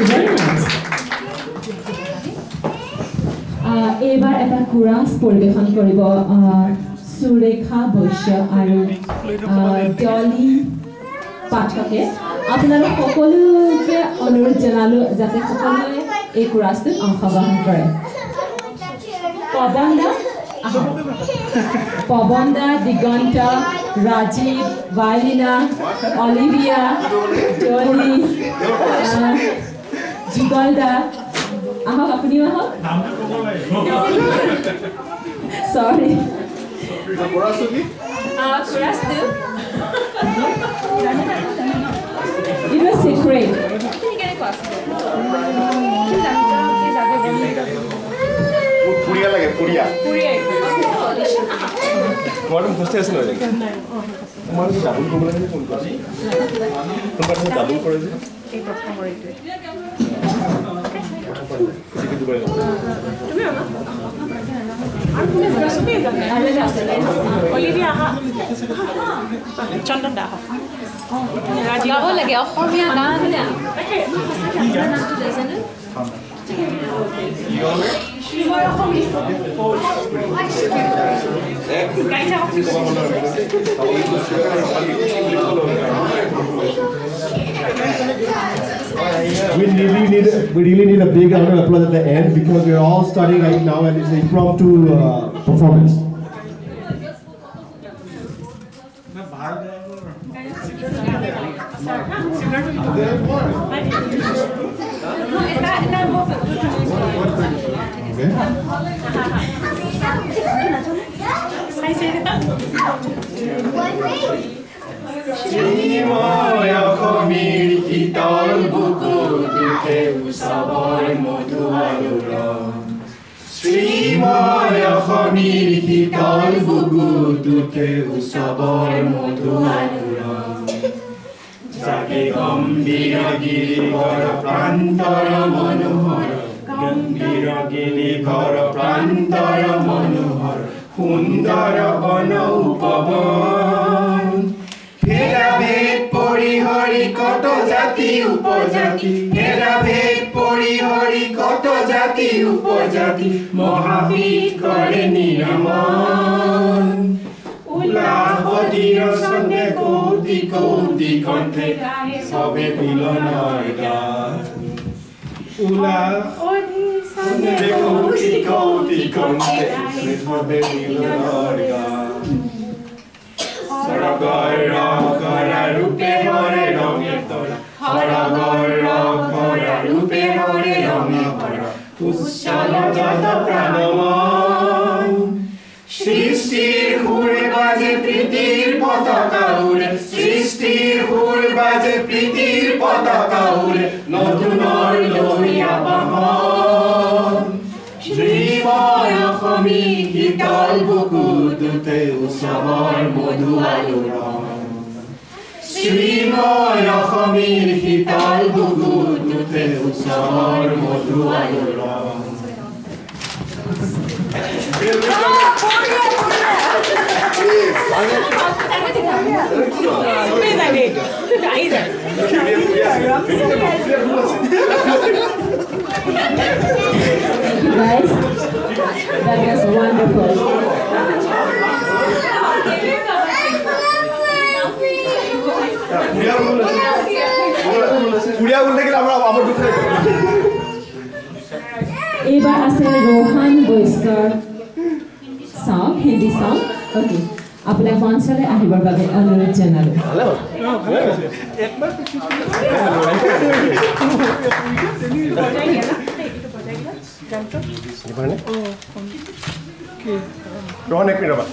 very nice. এইবাৰ এটা chorus পৰিৱেশন কৰিব সুৰেখা বৈশ্য আৰু ডলি পাঠকে আপোনালোক সকলোকে অনুৰোধ জনালো যাতে সকলোৱে এই কোৰাছটোত অংশগ্ৰহণ কৰে পৱনদা দিগন্ত ৰাজীৱ ভাইলিনা অলিভিয়া ডলি যুগলদা আহক আপুনিও আহক sorry it was secret পুরিয়া লাগে পুরিয়া তোমার প্রসেস নয় তোমার ডাবল করব লাগে কোন কাজ তোমার ডাবল করে দিই এই প্রথম করিতে ঠিক আছে তুমি না আর তুমি রেসিপি জানে আরে আছে অলিভিয়া চন্দন দা গাব লাগে অসমীয়া গান নামটো জানে We really need a big round of applause at the end because we're all starting right now and it's an impromptu performance. সুন্দর বন উপবন ফেরা ভেদ পরিহরি কত জাতি উপজাতি ফেরা ভেদ পরিহরি কত জাতি উপজাতি মহাবীর করে নিয়মন উলাহদির সঙ্গে কৌতি কৌতি কণ্ঠে সবে মিলনের গান উলাহদির সঙ্গে কৌতি কৌতি কণ্ঠে সবে মিলনের গান সরগর রগরা রূপে হরে রঙে তোরা হরগর রগরা রূপে হরে রঙে ভরা উচ্ছল যত প্রাণময় সৃষ্টির হুড় বাজে প্রীতির পতাকা উড়ে সৃষ্টির হুড় বাজে প্রীতির পতাকা উড়ে নতুনৰ লহিয়া বাহন শ্ৰীময় অসমী শীতল বুকুটোতে উৎসৱৰ মধু আলোড়ন শ্ৰীময় অসমীৰ শীতল বুকুটোতে উৎসৱৰ মধু আলোড়ন Guys, that was wonderful. Eba ase Rohan Boyster song, Hindi song. Okay. Apna mঞ্চলে আহিবৰ বাবে অনুৰোধ জনালো Rohan ek minute ba